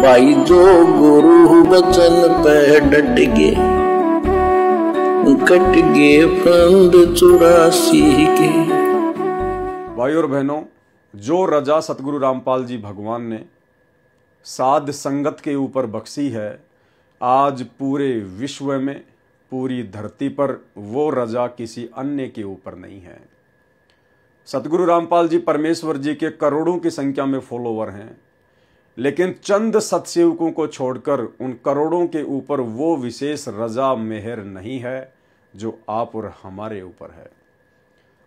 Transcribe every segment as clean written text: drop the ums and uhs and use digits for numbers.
भाई जो गुरु वचन पे डट गए, कट गए फंद 84 के। भाई और बहनों, जो रजा सतगुरु रामपाल जी भगवान ने साध संगत के ऊपर बख्शी है, आज पूरे विश्व में, पूरी धरती पर वो रजा किसी अन्य के ऊपर नहीं है। सतगुरु रामपाल जी परमेश्वर जी के करोड़ों की संख्या में फॉलोवर हैं, लेकिन चंद सत्सेवकों को छोड़कर उन करोड़ों के ऊपर वो विशेष रजा मेहर नहीं है जो आप और हमारे ऊपर है।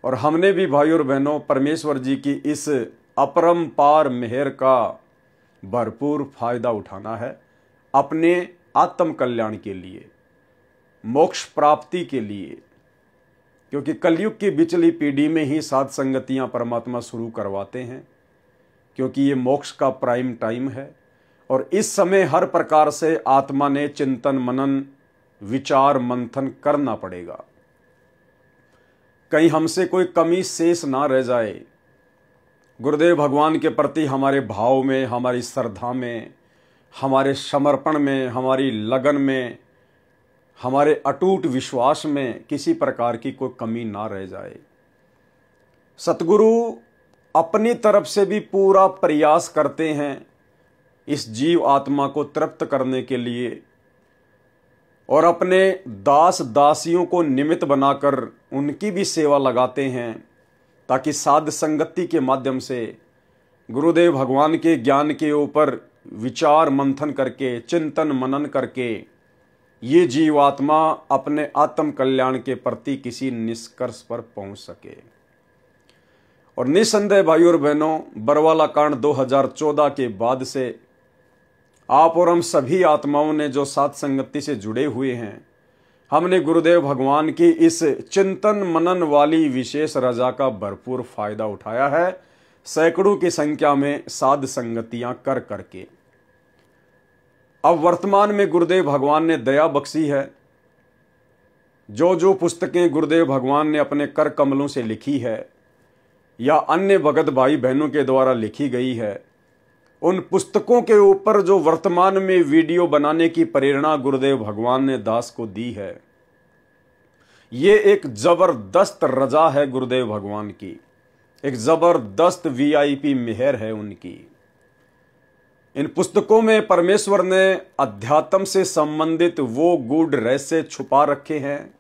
और हमने भी भाई और बहनों परमेश्वर जी की इस अपरंपार मेहर का भरपूर फायदा उठाना है अपने आत्म कल्याण के लिए, मोक्ष प्राप्ति के लिए, क्योंकि कलयुग की बिचली पीढ़ी में ही साध संगतियां परमात्मा शुरू करवाते हैं, क्योंकि ये मोक्ष का प्राइम टाइम है। और इस समय हर प्रकार से आत्मा ने चिंतन मनन विचार मंथन करना पड़ेगा, कहीं हमसे कोई कमी शेष ना रह जाए। गुरुदेव भगवान के प्रति हमारे भाव में, हमारी श्रद्धा में, हमारे समर्पण में, हमारी लगन में, हमारे अटूट विश्वास में किसी प्रकार की कोई कमी ना रह जाए। सतगुरु अपनी तरफ से भी पूरा प्रयास करते हैं इस जीव आत्मा को तृप्त करने के लिए, और अपने दास दासियों को निमित्त बनाकर उनकी भी सेवा लगाते हैं, ताकि साध संगति के माध्यम से गुरुदेव भगवान के ज्ञान के ऊपर विचार मंथन करके, चिंतन मनन करके ये जीवात्मा अपने आत्म कल्याण के प्रति किसी निष्कर्ष पर पहुंच सके। और निसंदेह भाई और बहनों, बरवाला कांड 2014 के बाद से आप और हम सभी आत्माओं ने जो साध संगति से जुड़े हुए हैं, हमने गुरुदेव भगवान की इस चिंतन मनन वाली विशेष रजा का भरपूर फायदा उठाया है, सैकड़ों की संख्या में साध संगतियां कर करके। अब वर्तमान में गुरुदेव भगवान ने दया बख्शी है। जो जो पुस्तकें गुरुदेव भगवान ने अपने कर कमलों से लिखी है या अन्य भगत भाई बहनों के द्वारा लिखी गई है, उन पुस्तकों के ऊपर जो वर्तमान में वीडियो बनाने की प्रेरणा गुरुदेव भगवान ने दास को दी है, ये एक जबरदस्त रजा है गुरुदेव भगवान की, एक जबरदस्त वीआईपी मेहर है उनकी। इन पुस्तकों में परमेश्वर ने अध्यात्म से संबंधित वो गूढ़ रहस्य छुपा रखे हैं,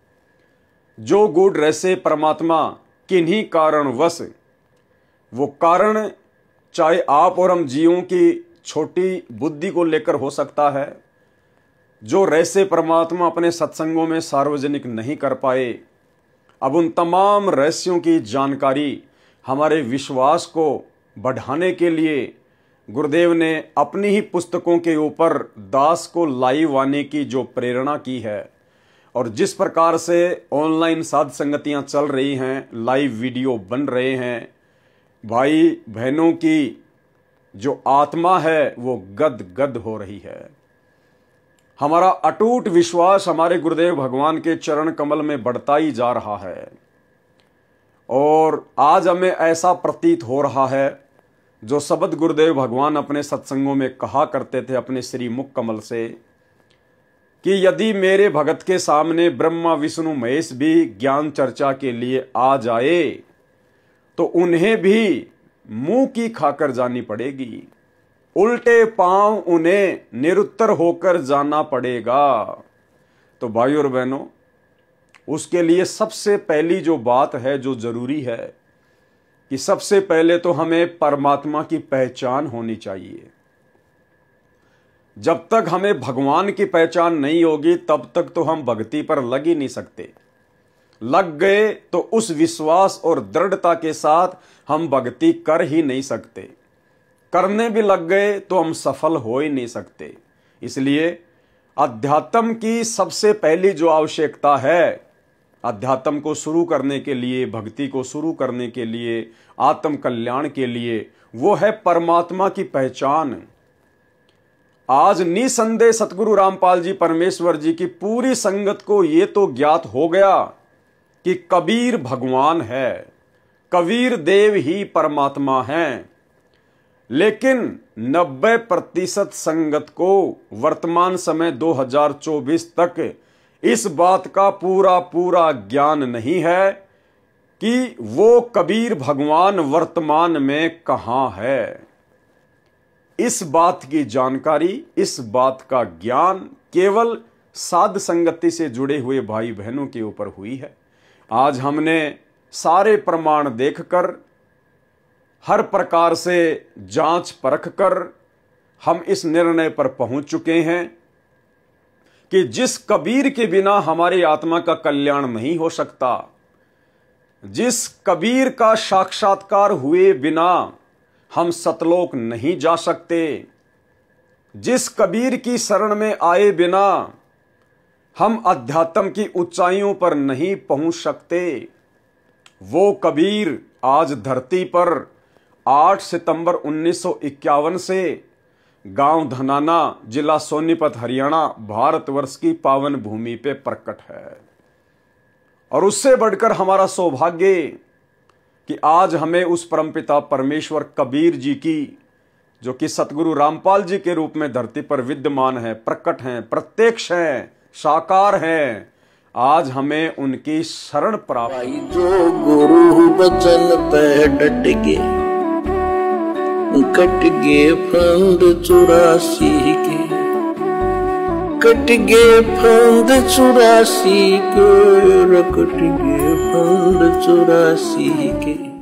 जो गूढ़ रहस्य परमात्मा किन्हीं कारणवश, वो कारण चाहे आप और हम जीवों की छोटी बुद्धि को लेकर हो सकता है, जो रहस्य परमात्मा अपने सत्संगों में सार्वजनिक नहीं कर पाए, अब उन तमाम रहस्यों की जानकारी हमारे विश्वास को बढ़ाने के लिए गुरुदेव ने अपनी ही पुस्तकों के ऊपर दास को लाइव आने की जो प्रेरणा की है, और जिस प्रकार से ऑनलाइन साध संगतियां चल रही हैं, लाइव वीडियो बन रहे हैं, भाई बहनों की जो आत्मा है वो गद गद हो रही है। हमारा अटूट विश्वास हमारे गुरुदेव भगवान के चरण कमल में बढ़ता ही जा रहा है, और आज हमें ऐसा प्रतीत हो रहा है, जो शब्द गुरुदेव भगवान अपने सत्संगों में कहा करते थे अपने श्री मुख कमल से, कि यदि मेरे भगत के सामने ब्रह्मा विष्णु महेश भी ज्ञान चर्चा के लिए आ जाए तो उन्हें भी मुंह की खाकर जानी पड़ेगी, उल्टे पांव उन्हें निरुत्तर होकर जाना पड़ेगा। तो भाई और बहनों, उसके लिए सबसे पहली जो बात है, जो जरूरी है, कि सबसे पहले तो हमें परमात्मा की पहचान होनी चाहिए। जब तक हमें भगवान की पहचान नहीं होगी तब तक तो हम भक्ति पर लग ही नहीं सकते। लग गए तो उस विश्वास और दृढ़ता के साथ हम भक्ति कर ही नहीं सकते। करने भी लग गए तो हम सफल हो ही नहीं सकते। इसलिए अध्यात्म की सबसे पहली जो आवश्यकता है, अध्यात्म को शुरू करने के लिए, भक्ति को शुरू करने के लिए, आत्म कल्याण के लिए, वो है परमात्मा की पहचान। आज निसंदेह सतगुरु रामपाल जी परमेश्वर जी की पूरी संगत को ये तो ज्ञात हो गया कि कबीर भगवान है, कबीर देव ही परमात्मा हैं। लेकिन 90% संगत को वर्तमान समय 2024 तक इस बात का पूरा पूरा ज्ञान नहीं है कि वो कबीर भगवान वर्तमान में कहां है। इस बात की जानकारी, इस बात का ज्ञान केवल साध संगति से जुड़े हुए भाई बहनों के ऊपर हुई है। आज हमने सारे प्रमाण देखकर, हर प्रकार से जांच परख कर हम इस निर्णय पर पहुंच चुके हैं कि जिस कबीर के बिना हमारी आत्मा का कल्याण नहीं हो सकता, जिस कबीर का साक्षात्कार हुए बिना हम सतलोक नहीं जा सकते, जिस कबीर की शरण में आए बिना हम अध्यात्म की ऊंचाइयों पर नहीं पहुंच सकते, वो कबीर आज धरती पर 8 सितंबर 1951 से गांव धनाना, जिला सोनीपत, हरियाणा, भारतवर्ष की पावन भूमि पे प्रकट है। और उससे बढ़कर हमारा सौभाग्य कि आज हमें उस परमपिता परमेश्वर कबीर जी की, जो कि सतगुरु रामपाल जी के रूप में धरती पर विद्यमान है, प्रकट हैं, प्रत्यक्ष हैं, साकार हैं, आज हमें उनकी शरण प्राप्त। भाई जो गुरु बचन पे डट गे, कट गे फंद 84 के, कट गे फंद 84 के, कट गे फंद 84 के।